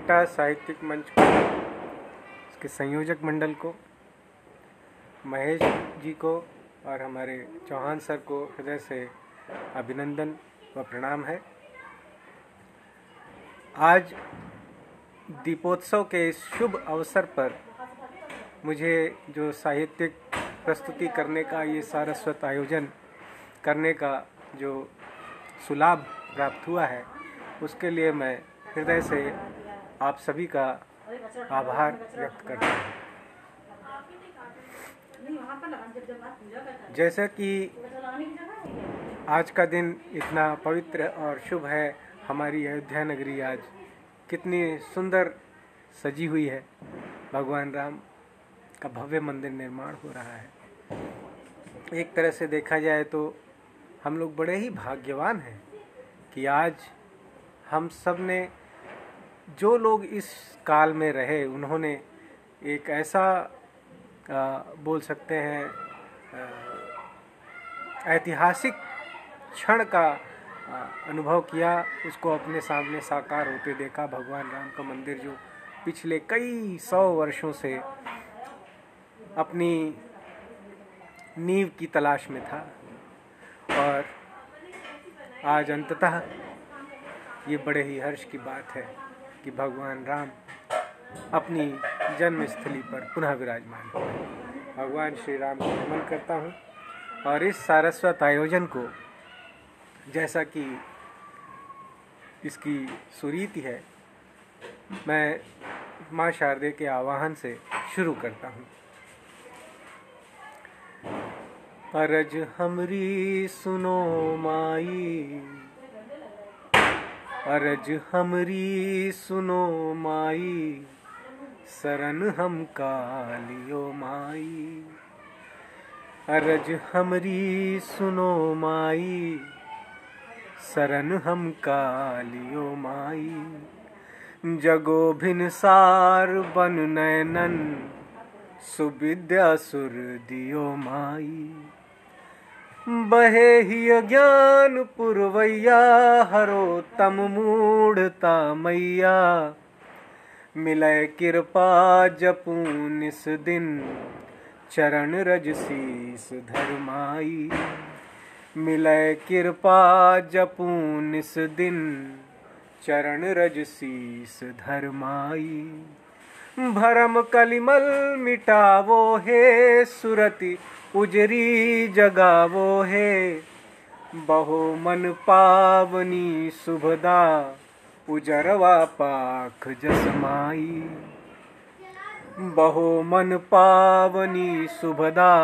एटा साहित्यिक मंच को, इसके संयोजक मंडल को, महेश जी को और हमारे चौहान सर को हृदय से अभिनंदन व प्रणाम है। आज दीपोत्सव के इस शुभ अवसर पर मुझे जो साहित्यिक प्रस्तुति करने का, ये सारस्वत आयोजन करने का जो सुलाभ प्राप्त हुआ है, उसके लिए मैं हृदय से आप सभी का आभार व्यक्त करता हूँ। जैसा कि आज का दिन इतना पवित्र और शुभ है, हमारी अयोध्या नगरी आज कितनी सुंदर सजी हुई है। भगवान राम का भव्य मंदिर निर्माण हो रहा है। एक तरह से देखा जाए तो हम लोग बड़े ही भाग्यवान हैं कि आज हम सब ने, जो लोग इस काल में रहे, उन्होंने एक ऐसा बोल सकते हैं ऐतिहासिक क्षण का अनुभव किया, उसको अपने सामने साकार होते देखा। भगवान राम का मंदिर जो पिछले कई 100 वर्षों से अपनी नींव की तलाश में था, और आज अंततः ये बड़े ही हर्ष की बात है कि भगवान राम अपनी जन्मस्थली पर पुनः विराजमान हो। भगवान श्री राम को नमन करता हूँ। और इस सारस्वत आयोजन को, जैसा कि इसकी सुरीति है, मैं माँ शारदे के आवाहन से शुरू करता हूँ। अरज हमरी सुनो माई, अरज हमरी सुनो माई, शरण हम कालियो माई। अरज हमरी सुनो माई, शरण हम कालियो माई। जगो भिनसार बन नैनन, सुविद्या सुर दियो माई। बहे ही अज्ञान पुरवैया, हरो तम मूढ़ता मैया। मिलय कृपा जपू निस दिन, चरण रज शीस धर्माई। मिलय कृपा जपू निस दिन, चरण रज शीस धर्माई। भरम कलिमल मिटावो हे, सुरति उजरी जगावो हे। बहो मन पावनी शुभदा, उजरवा पाख जसमाई। बहो मन पावनी शुभदा,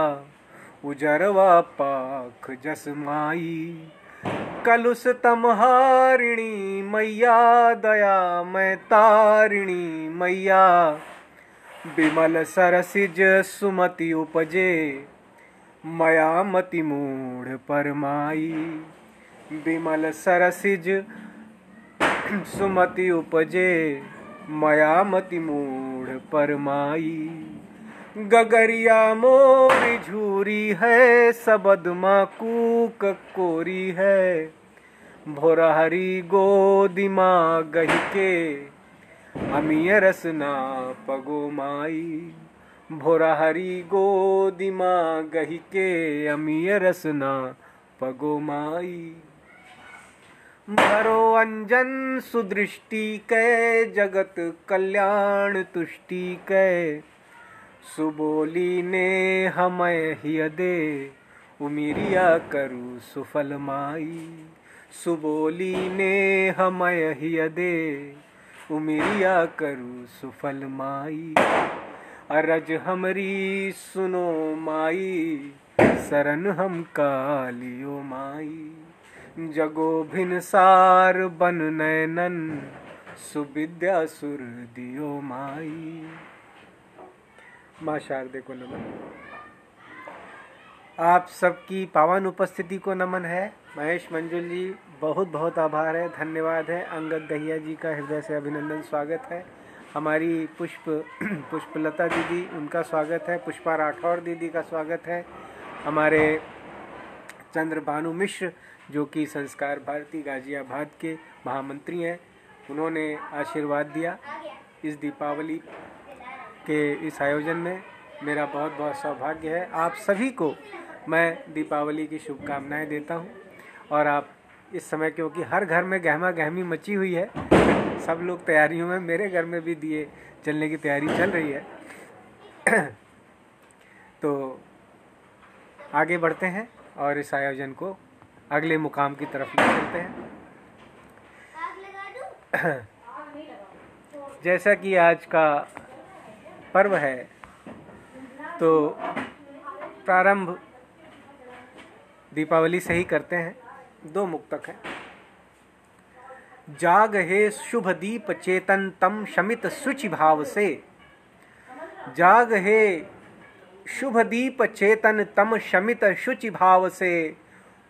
उजरवा पाख जसमाई। कलुष तमहारिणी मैया, दया मैं तारिणी मैया। विमल सरसिज सुमति उपजे, मया मति मूढ़ परमाई। विमल सरसिज सुमति उपजे, मया मति मूढ़ परमाई। गगरिया मोरी झूरी है, सबद माँ कूक कोरी है। भोरहरी गोदी माँ गही के, अमिय रसना पगो माई। भोरहरी गोदी माँ गही के, अमिय रसना पगो माई। भरो अंजन सुदृष्टि कै, जगत कल्याण तुष्टि कै। सुबोली ने हमें हिय दे, उमिरिया करू सुफल माई। सुबोली ने हमें हिय दे, उमिरिया करू सुफल माई। अरज हमरी सुनो माई, शरण हम कालियो माई। जगो भिनसार बन नैनन, सुविद्या सुर दियो माई। माँ शारदे को नमन। आप सबकी पावन उपस्थिति को नमन है। महेश मंजुल जी, बहुत बहुत आभार है, धन्यवाद है। अंगद दहिया जी का हृदय से अभिनंदन, स्वागत है। हमारी पुष्पलता दीदी, उनका स्वागत है। पुष्पा राठौर दीदी का स्वागत है। हमारे चंद्र भानु मिश्र, जो कि संस्कार भारती गाजियाबाद के महामंत्री हैं, उन्होंने आशीर्वाद दिया इस दीपावली के इस आयोजन में। मेरा बहुत बहुत सौभाग्य है। आप सभी को मैं दीपावली की शुभकामनाएं देता हूं। और आप इस समय, क्योंकि हर घर में गहमा गहमी मची हुई है, सब लोग तैयारियों में, मेरे घर में भी दिए जलने की तैयारी चल रही है। तो आगे बढ़ते हैं और इस आयोजन को अगले मुकाम की तरफ ले चलते हैं। जैसा कि आज का पर्व है, तो प्रारंभ दीपावली से ही करते हैं। 2 मुक्तक हैं। जाग हे शुभ दीप चेतन तम शमित शुचि भाव से। जाग हे शुभ दीप चेतन तम शमित शुचि भाव से।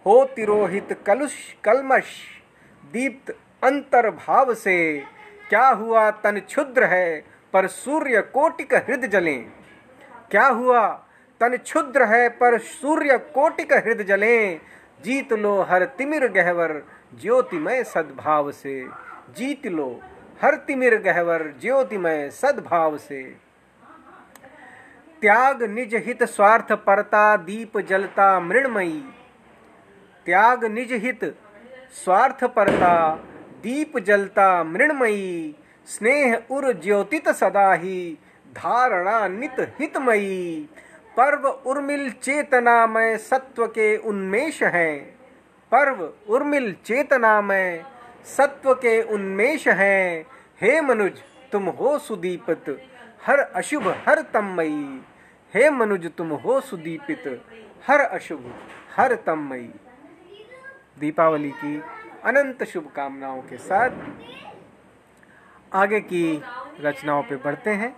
हो तिरोहित कलमश दीप्त अंतर्भाव से। क्या हुआ तन क्षुद्र है पर सूर्य कोटिक हृदय जलें। क्या हुआ तन क्षुद्र है पर सूर्य कोटिक हृदय जलें। जीत लो हर तिमिर गहवर ज्योतिमय सद्भाव से। जीत लो हर तिमिर गहवर ज्योतिमय सद्भाव से। त्याग निज हित स्वार्थ परता दीप जलता मृण्मयी। त्याग निज हित स्वार्थ परता दीप जलता मृण्मयी। स्नेह उर ज्योतित सदा ही धारणा नित हितमयी। पर्व उर्मिल चेतना में सत्व के उन्मेष हैं। पर्व उर्मिल चेतना में सत्व के उन्मेष हैं। हे मनुज तुम हो सुदीपित हर अशुभ हर तममयी। हे मनुज तुम हो सुदीपित हर अशुभ हर तममयी। दीपावली की अनंत शुभकामनाओं के साथ आगे की रचनाओं पे बढ़ते हैं।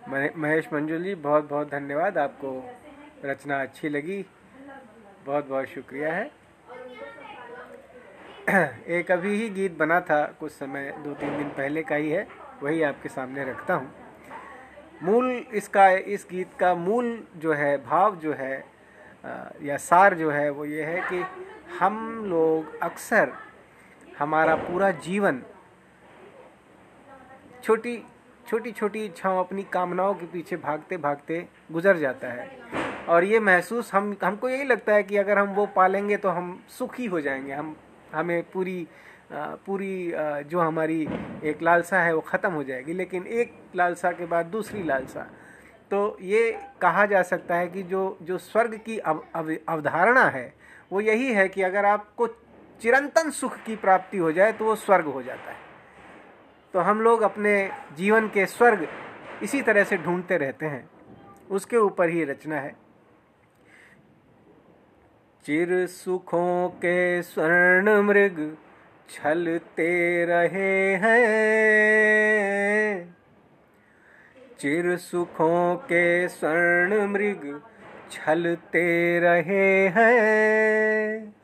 महेश मंजुल जी, बहुत बहुत धन्यवाद। आपको रचना अच्छी लगी, बहुत बहुत शुक्रिया है। एक अभी ही गीत बना था, कुछ समय 2-3 दिन पहले का ही है, वही आपके सामने रखता हूँ। मूल इस गीत का मूल जो है, भाव जो है या सार जो है, वो ये है कि हम लोग अक्सर हमारा पूरा जीवन छोटी छोटी इच्छाओं, अपनी कामनाओं के पीछे भागते भागते गुजर जाता है। और ये महसूस हमको यही लगता है कि अगर हम वो पालेंगे तो हम सुखी हो जाएंगे, हमें पूरी जो हमारी एक लालसा है वो ख़त्म हो जाएगी। लेकिन एक लालसा के बाद दूसरी लालसा। तो ये कहा जा सकता है कि जो स्वर्ग की अवधारणा है वो यही है कि अगर आपको चिरंतन सुख की प्राप्ति हो जाए तो वो स्वर्ग हो जाता है। तो हम लोग अपने जीवन के स्वर्ग इसी तरह से ढूंढते रहते हैं। उसके ऊपर ही रचना है। चिर सुखों के स्वर्ण मृग छलते रहे हैं। चिर सुखों के स्वर्ण मृग छलते रहे हैं।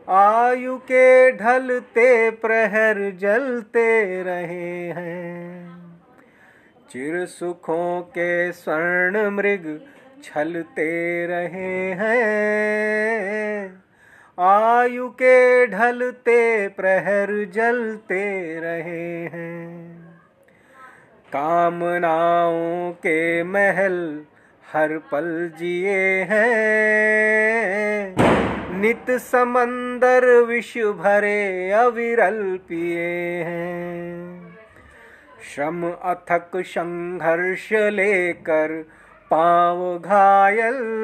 आयु के ढलते प्रहर जलते रहे हैं। चिर सुखों के स्वर्ण मृग छलते रहे हैं। आयु के ढलते प्रहर जलते रहे हैं। कामनाओं के महल हर पल जिए हैं। नित समंदर विष भरे अविरल पिए हैं। श्रम अथक संघर्ष लेकर पांव घायल।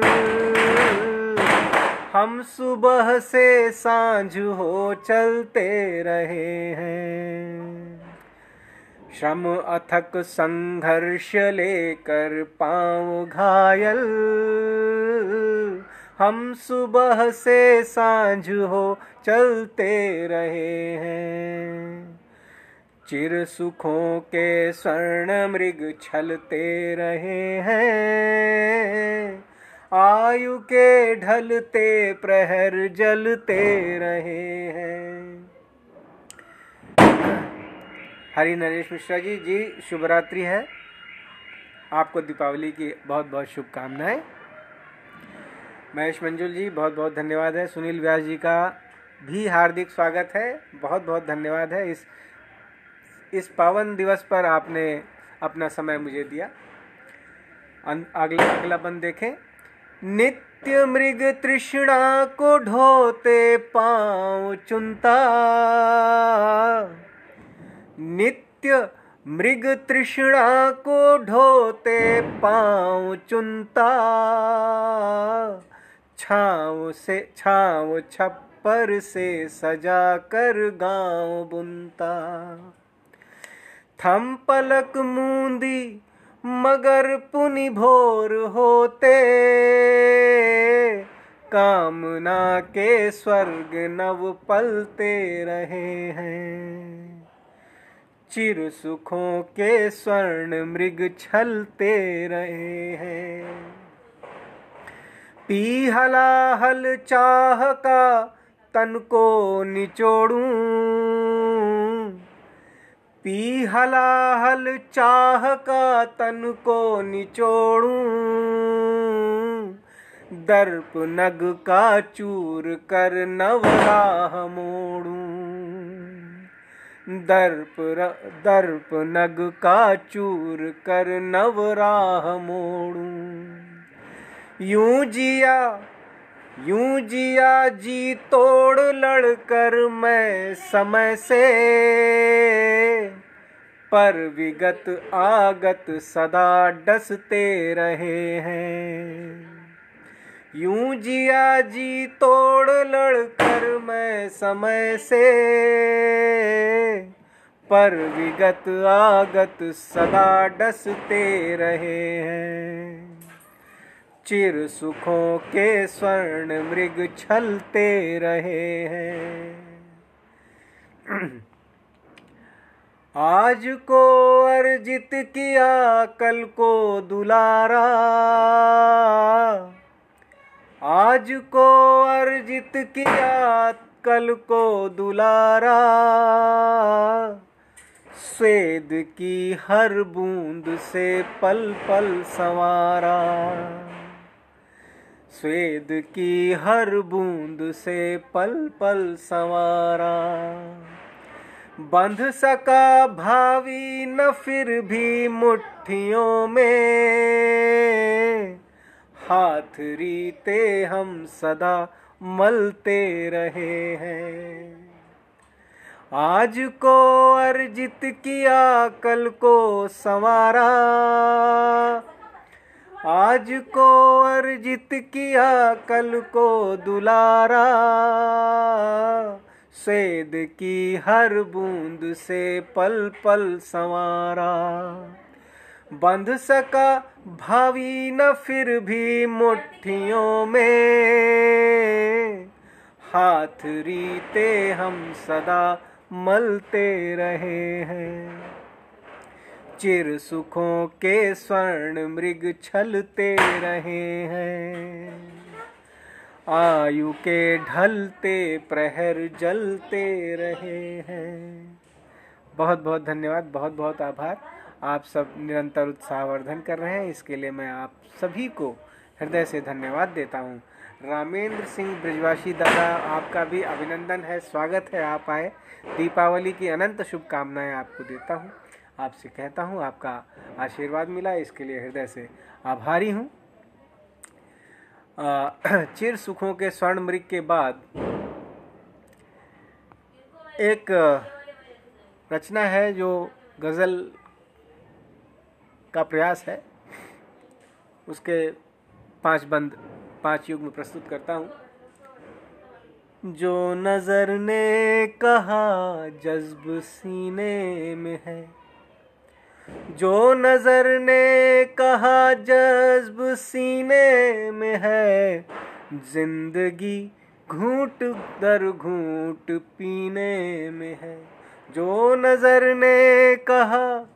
हम सुबह से सांझ हो चलते रहे हैं। श्रम अथक संघर्ष लेकर पांव घायल। हम सुबह से सांझ हो चलते रहे हैं। चिर सुखों के स्वर्ण मृग छलते रहे हैं। आयु के ढलते प्रहर जलते रहे हैं। हरि नरेश मिश्रा जी शुभरात्रि है। आपको दीपावली की बहुत बहुत शुभकामनाएं। महेश मंजुल जी, बहुत बहुत धन्यवाद है। सुनील व्यास जी का भी हार्दिक स्वागत है, बहुत बहुत धन्यवाद है। इस इस पावन दिवस पर आपने अपना समय मुझे दिया। अगला बंद देखें। नित्य मृग तृष्णा को ढोते पाँव चुनता, नित्य मृग तृष्णा को ढोते पाँव चुनता, छाँव छप्पर से सजा कर गाँव बुनता। थम पलक मूंदी मगर पुनि भोर होते, कामना के स्वर्ग नव पलते रहे हैं। चिर सुखों के स्वर्ण मृग छलते रहे हैं। पी हलाहल चाह का तन को निचोड़ूं, पी हलाहल चाह का तन को निचोड़ूं, दर्प नग का चूर कर नवराह मोड़ूं, दर्प नग का चूर कर नवराह मोड़ूं। यूं जिया जी तोड़ लड़कर मैं समय से, पर विगत आगत सदा डसते रहे हैं। यूं जिया जी तोड़ लड़कर मैं समय से, पर विगत आगत सदा डसते रहे हैं। चिर सुखों के स्वर्ण मृग छलते रहे हैं। आज को अर्जित किया कल को दुलारा, आज को अर्जित किया कल को दुलारा, स्वेद की हर बूंद से पल पल संवारा, स्वेद की हर बूंद से पल पल संवारा। बंध सका भावी न फिर भी मुट्ठियों में, हाथ रीते हम सदा मलते रहे हैं। आज को अर्जित किया कल को संवारा, आज को अर्जित किया कल को दुलारा, स्वेद की हर बूंद से पल पल संवारा। बंध सका भावी न फिर भी मुट्ठियों में, हाथ रीते हम सदा मलते रहे हैं। चिर सुखों के स्वर्ण मृग छलते रहे हैं। आयु के ढलते प्रहर जलते रहे हैं। बहुत बहुत धन्यवाद, बहुत बहुत आभार। आप सब निरंतर उत्साहवर्धन कर रहे हैं, इसके लिए मैं आप सभी को हृदय से धन्यवाद देता हूँ। रामेंद्र सिंह ब्रजवासी दादा, आपका भी अभिनंदन है, स्वागत है, आप आए। दीपावली की अनंत शुभकामनाएं आपको देता हूँ। आपसे कहता हूँ आपका आशीर्वाद मिला, इसके लिए हृदय से आभारी हूँ। चिर सुखों के स्वर्ण मृग के बाद एक रचना है जो गज़ल का प्रयास है, उसके 5 बंद 5 युग में प्रस्तुत करता हूँ। जो नज़र ने कहा जज्ब सीने में है, जो नज़र ने कहा जज्ब सीने में है, जिंदगी घूंट दर घूंट पीने में है। जो नज़र ने कहा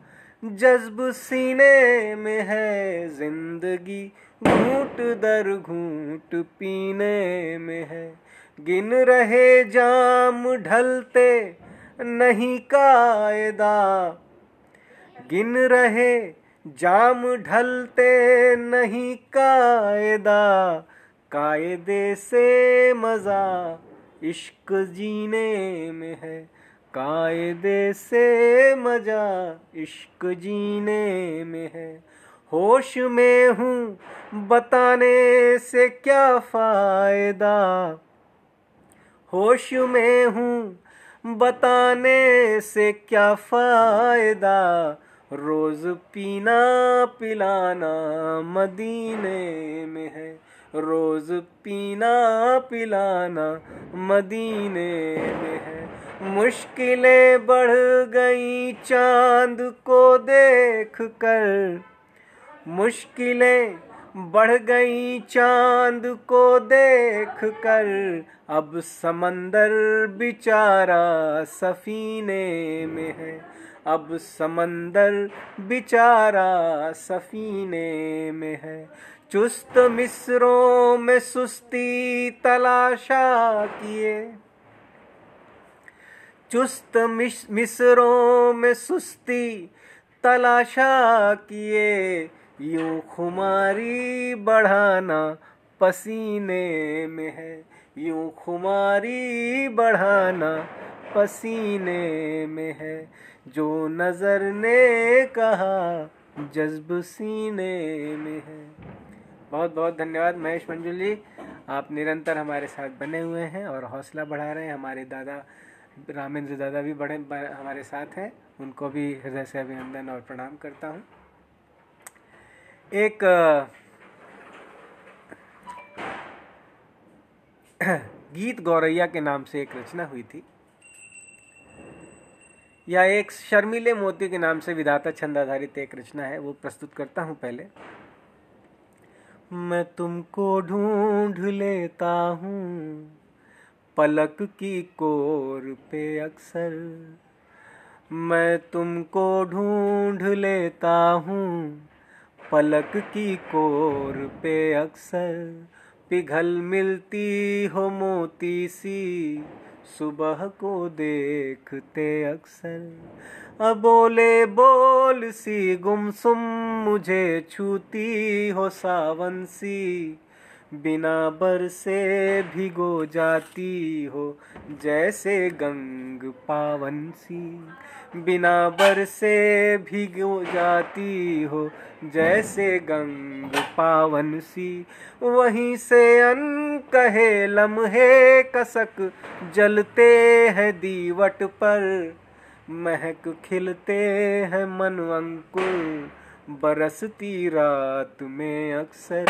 जज्ब सीने में है, जिंदगी घूंट दर घूंट पीने में है। गिन रहे जाम ढलते नहीं कायदा, गिन रहे जाम ढलते नहीं कायदा, कायदे से मज़ा इश्क जीने में है, कायदे से मजा इश्क जीने में है। होश में हूँ बताने से क्या फायदा, होश में हूँ बताने से क्या फायदा, रोज पीना पिलाना मदीने में है, रोज पीना पिलाना मदीने में है। मुश्किलें बढ़ गई चांद को देख कर, मुश्किलें बढ़ गई चांद को देख कर, अब समंदर बेचारा सफीने में है, अब समंदर बेचारा सफीने में है। चुस्त मिस्रों में सुस्ती तलाशा किए, चुस्त मिस्रों में सुस्ती तलाशा किए, यूं खुमारी बढ़ाना पसीने में है, यूं खुमारी बढ़ाना पसीने में है। जो नजर ने कहा जज्ब सीने में है। बहुत बहुत धन्यवाद महेश मंजुल जी, आप निरंतर हमारे साथ बने हुए हैं और हौसला बढ़ा रहे हैं। हमारे दादा रामेंद्र दादा भी बड़े हमारे साथ हैं, उनको भी हृदय से अभिनंदन और प्रणाम करता हूँ। एक गीत गौरैया के नाम से एक रचना हुई थी, या एक शर्मीले मोती के नाम से विधाता छंद आधारित एक रचना है, वो प्रस्तुत करता हूँ। पहले मैं तुमको ढूंढ लेता हूँ पलक की कोर पे अक्सर, मैं तुमको ढूंढ लेता हूँ पलक की कोर पे अक्सर, पिघल मिलती हो मोती सी सुबह को देखते अक्सर, अबोले बोल सी गुमसुम मुझे छूती हो सावन सी, बिना बरसे भिगो जाती हो जैसे गंग पावन सी, बिना बरसे भिगो जाती हो जैसे गंग पावन सी। वहीं से अनकहे लम्हे कसक जलते हैं दीवट पर, महक खिलते हैं मन अंकुर बरसती रात में अक्सर,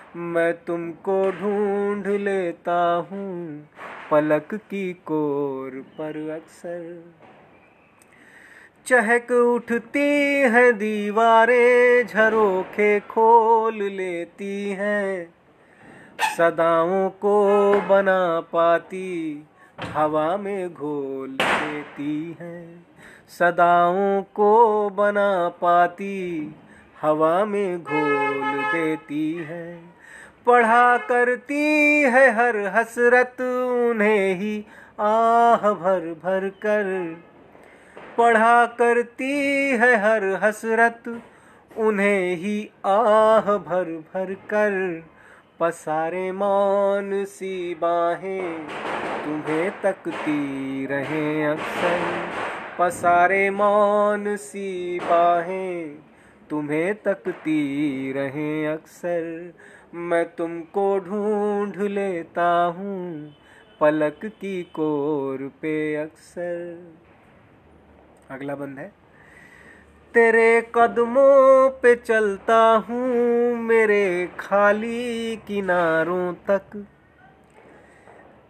मैं तुमको ढूंढ लेता हूँ पलक की कोर पर अक्सर। चहक उठती हैं दीवारें झरोखे खोल लेती हैं, सदाओं को बना पाती हवा में घोल देती हैं, सदाओं को बना पाती हवा में घोल देती हैं। पढ़ा करती है हर हसरत उन्हें ही आह भर भर कर, पढ़ा करती है हर हसरत उन्हें ही आह भर भर कर, पसारे मौन सी बाहें तुम्हें तकती रहें अक्सर, पसारे मौन सी बाहें तुम्हें तकती रहें अक्सर, मैं तुमको ढूंढ लेता हूँ पलक की कोर पे अक्सर। अगला बंद है। तेरे कदमों पे चलता हूँ मेरे खाली किनारों तक,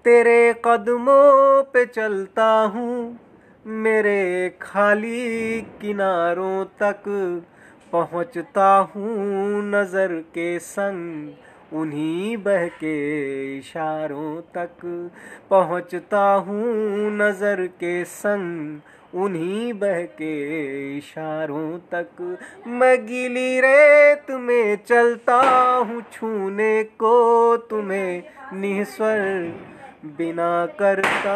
तेरे कदमों पे चलता हूँ मेरे खाली किनारों तक, पहुँचता हूँ नज़र के संग उन्हीं बहके इशारों तक, पहुँचता हूँ नज़र के संग उन्हीं बहके इशारों तक, मैं गीली रेत में चलता हूँ छूने को तुम्हें निस्वर, बिना करता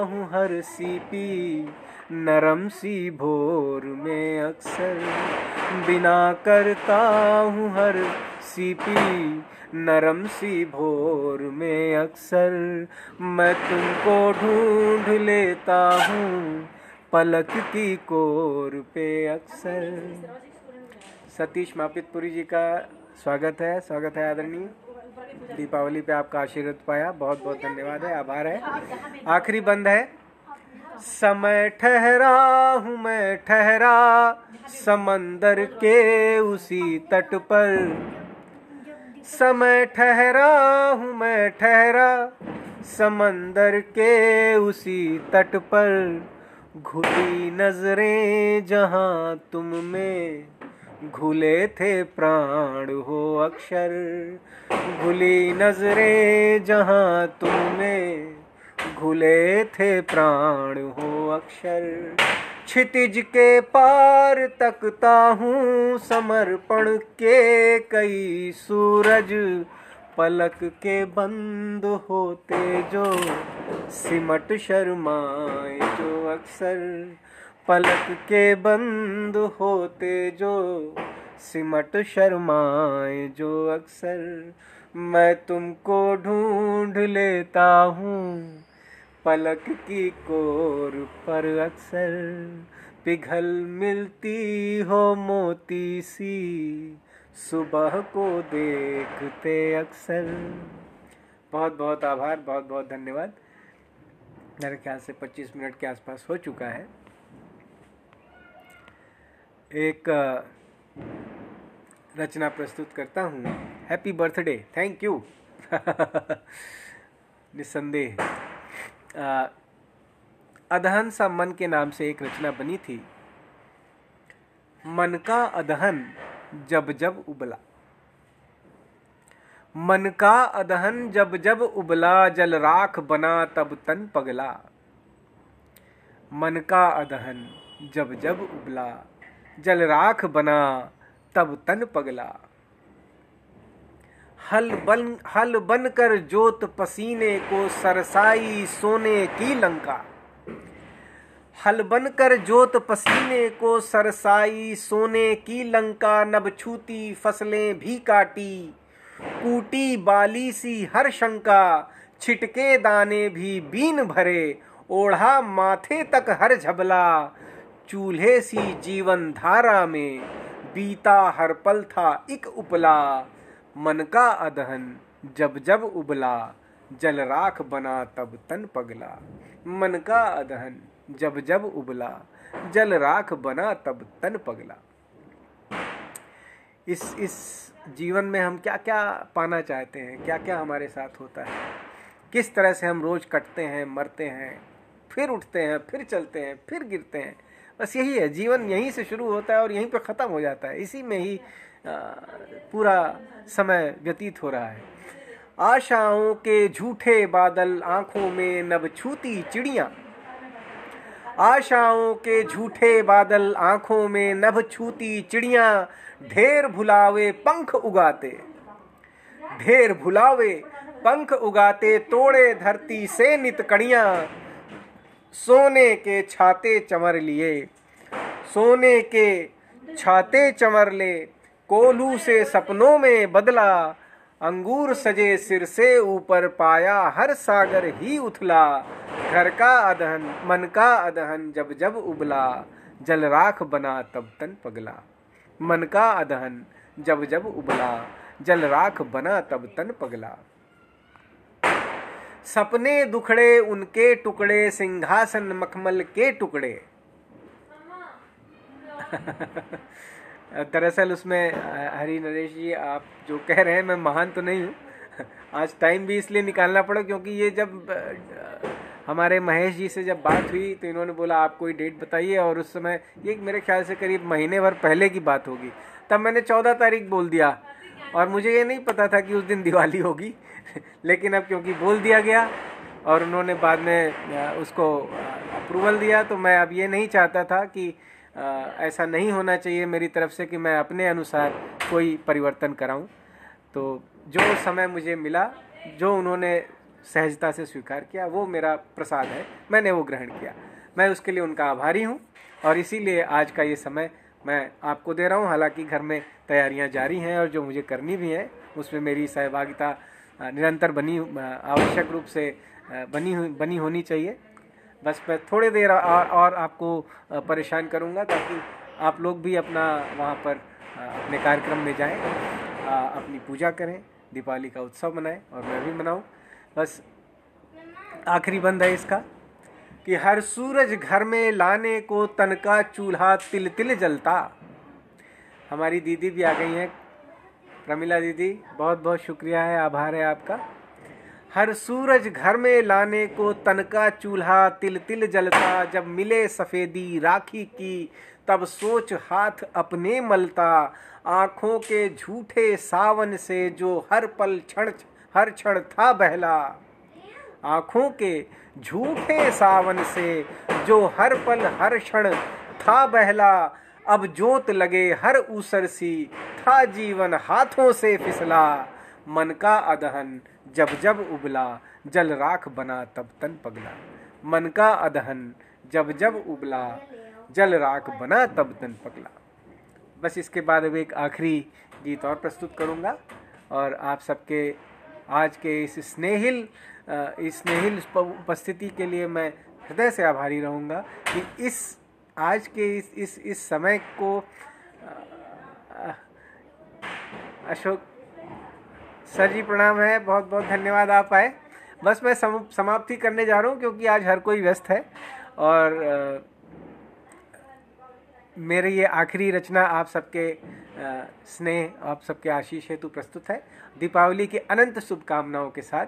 हूँ हर सीपी नरम सी भोर में अक्सर, बिना करता हूँ हर सीपी नरम सी भोर में अक्सर, मैं तुमको ढूंढ लेता हूँ पलक की कोर पे अक्सर। सतीश मापितपुरी जी का स्वागत है आदरणीय। दीपावली पे आपका आशीर्वाद पाया, बहुत बहुत धन्यवाद है, आभार है। आखिरी बंद है। समय ठहरा हूँ मैं ठहरा समंदर के उसी तट पर, समय ठहरा हूँ मैं ठहरा समंदर के उसी तट पर, घुली नजरें जहाँ तुम में घुले थे प्राण हो अक्षर, घुली नजरें जहाँ तुम में घुले थे प्राण हो अक्षर, क्षितिज के पार तकता हूँ समर्पण के कई सूरज, पलक के बंद होते जो सिमट शर्माए जो अक्सर, पलक के बंद होते जो सिमट शर्माए जो अक्सर, मैं तुमको ढूंढ लेता हूँ पलक की कोर पर अक्सर, पिघल मिलती हो मोती सी सुबह को देखते अक्सर। बहुत बहुत आभार, बहुत बहुत धन्यवाद। मेरे ख्याल से 25 मिनट के आसपास हो चुका है। एक रचना प्रस्तुत करता हूँ। Happy birthday, thank you. निस्संदेह अदहन सा मन के नाम से एक रचना बनी थी। मन का अदहन जब जब उबला, मन का अदहन जब जब उबला, जल राख बना तब तन पगला, मन का अदहन जब जब उबला, जल राख बना तब तन पगला, हल बन कर जोत पसीने को सरसाई सोने की लंका, हल बन कर जोत पसीने को सरसाई सोने की लंका, नभ छूती फसलें भी काटी कूटी बाली सी हर शंका, छिटके दाने भी बीन भरे ओढ़ा माथे तक हर झबला, चूल्हे सी जीवन धारा में बीता हर पल था एक उपला, मन का अदहन जब जब उबला, जल राख बना तब तन पगला, मन का अदहन जब जब उबला, जल राख बना तब तन पगला। इस जीवन में हम क्या क्या पाना चाहते हैं, क्या क्या हमारे साथ होता है, किस तरह से हम रोज कटते हैं, मरते हैं, फिर उठते हैं, फिर चलते हैं, फिर गिरते हैं। बस यही है जीवन, यहीं से शुरू होता है और यहीं पे ख़त्म हो जाता है। इसी में ही पूरा समय व्यतीत हो रहा है। आशाओं के झूठे बादल आंखों में नभ छूती चिड़िया, आशाओं के झूठे बादल आंखों में नभ छूती चिड़िया, ढेर भुलावे पंख उगाते, ढेर भुलावे पंख उगाते, तोड़े धरती से नित कड़ियां, सोने के छाते चमर लिए, सोने के छाते चमर ले, कोल्हू से सपनों में बदला, अंगूर सजे सिर से ऊपर पाया हर सागर ही उथला, घर का अदहन मन का अदहन जब जब उबला, जल राख बना तब तन पगला, मन का अदहन जब जब उबला, जल राख बना तब तन पगला, सपने दुखड़े उनके टुकड़े, सिंहासन मखमल के टुकड़े। दरअसल उसमें हरी नरेश जी, आप जो कह रहे हैं, मैं महान तो नहीं हूँ। आज टाइम भी इसलिए निकालना पड़ा क्योंकि ये जब हमारे महेश जी से जब बात हुई तो इन्होंने बोला आप कोई डेट बताइए, और उस समय ये मेरे ख्याल से करीब महीने भर पहले की बात होगी। तब मैंने 14 तारीख बोल दिया और मुझे ये नहीं पता था कि उस दिन दिवाली होगी। लेकिन अब क्योंकि बोल दिया गया और उन्होंने बाद में उसको अप्रूवल दिया, तो मैं अब ये नहीं चाहता था कि ऐसा नहीं होना चाहिए मेरी तरफ से कि मैं अपने अनुसार कोई परिवर्तन कराऊं। तो जो समय मुझे मिला, जो उन्होंने सहजता से स्वीकार किया, वो मेरा प्रसाद है, मैंने वो ग्रहण किया। मैं उसके लिए उनका आभारी हूँ और इसीलिए आज का ये समय मैं आपको दे रहा हूँ। हालांकि घर में तैयारियाँ जारी हैं और जो मुझे करनी भी हैं उसमें मेरी सहभागिता निरंतर आवश्यक रूप से बनी होनी चाहिए। बस मैं थोड़ी देर और आपको परेशान करूँगा ताकि आप लोग भी अपना वहाँ पर अपने कार्यक्रम में जाएं, अपनी पूजा करें, दीपावली का उत्सव मनाएं और मैं भी मनाऊं। बस आखिरी बंद है इसका कि हर सूरज घर में लाने को तन का चूल्हा तिल तिल जलता। हमारी दीदी भी आ गई हैं, प्रमिला दीदी, बहुत बहुत शुक्रिया है, आभार है आपका। हर सूरज घर में लाने को तन का चूल्हा तिल तिल जलता, जब मिले सफेदी राखी की तब सोच हाथ अपने मलता। आंखों के झूठे सावन से जो हर क्षण था बहला, आंखों के झूठे सावन से जो हर पल हर क्षण था बहला। अब जोत लगे हर ऊसर सी था जीवन हाथों से फिसला। मन का अदहन जब जब उबला जल राख बना तब तन पगला। मन का अदहन जब जब उबला जल राख बना तब तन पगला। बस इसके बाद अब एक आखिरी गीत और प्रस्तुत करूंगा और आप सबके आज के इस स्नेहिल उपस्थिति के लिए मैं हृदय से आभारी रहूंगा कि आज के इस समय को अशोक सर जी प्रणाम है, बहुत बहुत धन्यवाद आप आए। बस मैं समाप्ति करने जा रहा हूँ क्योंकि आज हर कोई व्यस्त है और मेरी ये आखिरी रचना आप सबके स्नेह, आप सबके आशीष हेतु प्रस्तुत है। दीपावली की अनंत शुभकामनाओं के साथ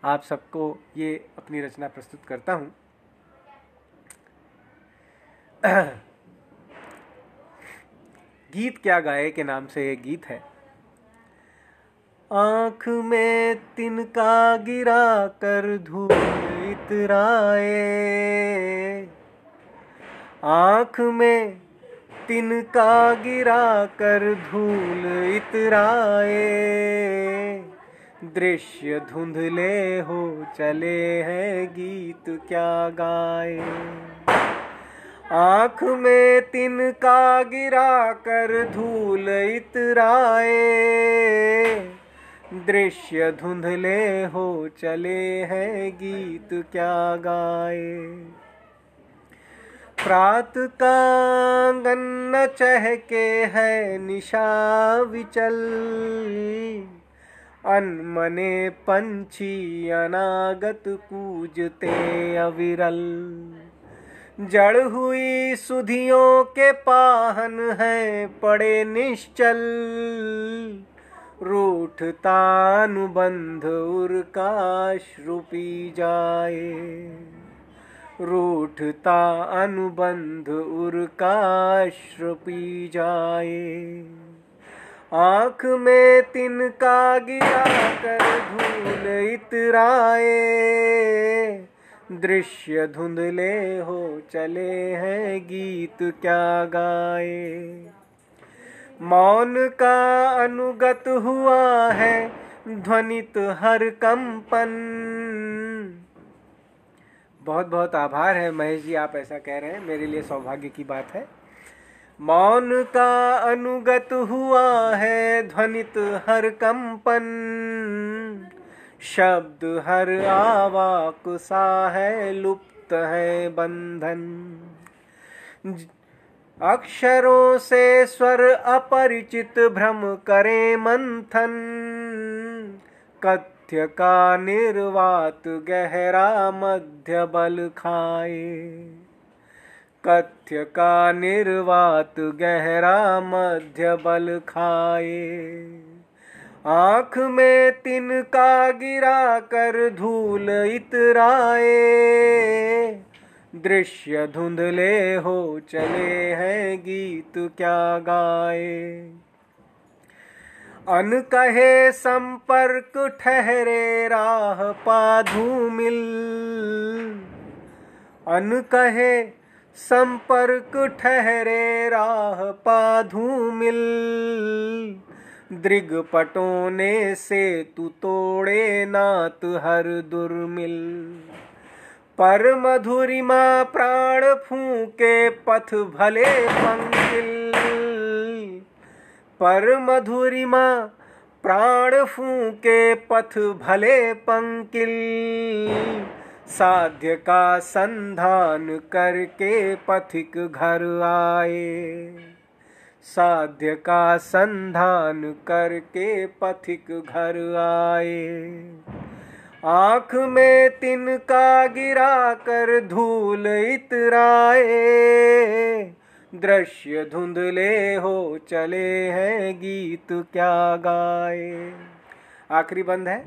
आप सबको ये अपनी रचना प्रस्तुत करता हूँ। गीत क्या गाए के नाम से एक गीत है। आँख में तिनका गिरा कर धूल इतराए, आँख में तिनका गिरा कर धूल इतराए। दृश्य धुंधले हो चले हैं गीत क्या गाए। आँख में तिनका गिरा कर धूल इतराए। दृश्य धुंधले हो चले हैं गीत क्या गाए। प्रात का आंगन न चहके है निशा विचल, अनमने पंछी अनागत कूजते अविरल। जड़ हुई सुधियों के पाहन हैं पड़े निश्चल, रूठता अनुबंध उर्का अश्रु पी जाए। रूठता अनुबंध उर्का अश्रु पी जाए। आँख में तिनका गिरा कर धूल इतराए। दृश्य धुंधले हो चले हैं गीत क्या गाए। मौन का अनुगत हुआ है ध्वनित हर कंपन। बहुत बहुत आभार है महेश जी, आप ऐसा कह रहे हैं, मेरे लिए सौभाग्य की बात है। मौन का अनुगत हुआ है ध्वनित हर कंपन। शब्द हर आवाक सा है लुप्त है बंधन। अक्षरों से स्वर अपरिचित भ्रम करे मंथन। कथ्य का निर्वात गहरा मध्य बल खाए। कथ्य का निर्वात गहरा मध्य बल खाए। आँख में तिनका गिरा कर धूल इतराए। दृश्य धुंधले हो चले हैं गीत क्या गाए। अनकहे संपर्क ठहरे राह पा धूमिल। अनकहे संपर्क ठहरे राह पा धूमिल। दृगपटों ने सेतु तोड़े नात हर दुर्मिल। पर मधुरिमा प्राण फूके पथ भले पंकिल। पर मधुरिमा प्राण फूके पथ भले पंकिल। साध्य का संधान करके पथिक घर आए। साध्य का संधान करके पथिक घर आए। आँख में तिनका गिरा कर धूल इतराए। दृश्य धुंधले हो चले हैं गीत क्या गाए। आखिरी बंद है।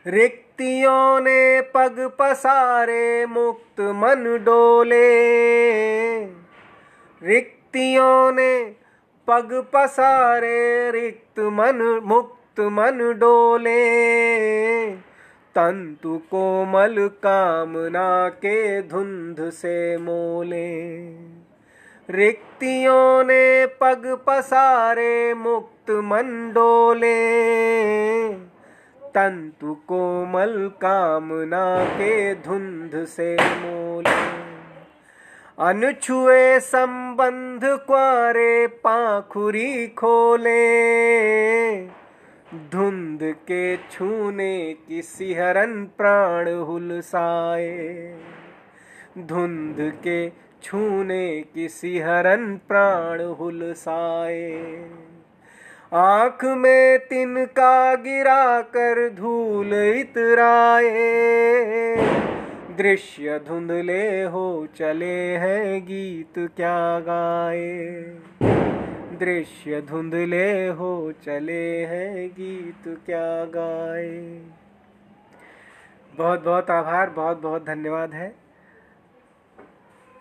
रिक्तियों ने पग पसारे मुक्त मन डोले। रिक्तियों ने पग पसारे रिक्त मन मुक्त मन डोले। तंतु कोमल कामना के धुंध से मोले। रिक्तियों ने पग पसारे मुक्त मन डोले। तंतु कोमल कामना के धुंध से मोले। अनछुए संबंध क्वारे पाखुरी खोले। धुंध के छूने की सिहरन प्राण हुलसाए। धुंध के छूने की सिहरन प्राण हुलसाए। आँख में तिनका गिरा कर धूल इतराए। दृश्य धुंधले हो चले हैं गीत क्या गाए। दृश्य धुंधले हो चले हैं गीत क्या गाए। बहुत बहुत आभार, बहुत बहुत धन्यवाद है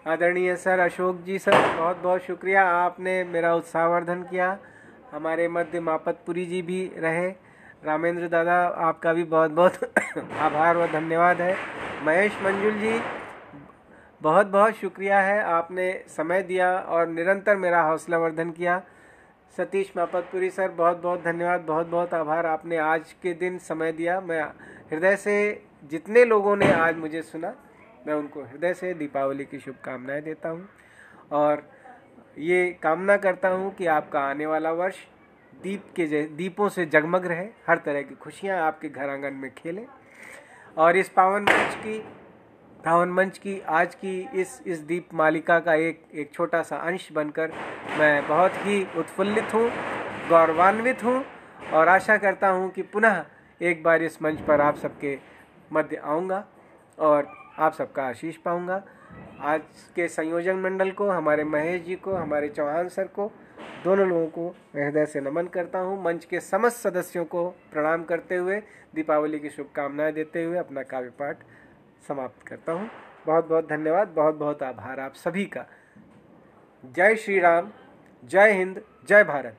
आदरणीय सर अशोक जी। सर बहुत बहुत शुक्रिया, आपने मेरा उत्साहवर्धन किया। हमारे मध्य मापतपुरी जी भी रहे। रामेंद्र दादा, आपका भी बहुत बहुत आभार व धन्यवाद है। महेश मंजुल जी, बहुत बहुत शुक्रिया है, आपने समय दिया और निरंतर मेरा हौसला वर्धन किया। सतीश मापतपुरी सर, बहुत बहुत धन्यवाद, बहुत बहुत आभार, आपने आज के दिन समय दिया। मैं हृदय से जितने लोगों ने आज मुझे सुना, मैं उनको हृदय से दीपावली की शुभकामनाएं देता हूं और ये कामना करता हूं कि आपका आने वाला वर्ष दीपों से जगमग रहे। हर तरह की खुशियां आपके घर आंगन में खेलें और इस पावन मंच की आज की इस दीप मालिका का एक छोटा सा अंश बनकर मैं बहुत ही उत्फुल्लित हूँ, गौरवान्वित हूँ और आशा करता हूँ कि पुनः एक बार इस मंच पर आप सबके मध्य आऊँगा और आप सबका आशीष पाऊँगा। आज के संयोजन मंडल को, हमारे महेश जी को, हमारे चौहान सर को, दोनों लोगों को मैं हृदय से नमन करता हूँ। मंच के समस्त सदस्यों को प्रणाम करते हुए, दीपावली की शुभकामनाएं देते हुए अपना काव्य पाठ समाप्त करता हूँ। बहुत बहुत धन्यवाद, बहुत बहुत आभार आप सभी का। जय श्री राम, जय हिंद, जय भारत।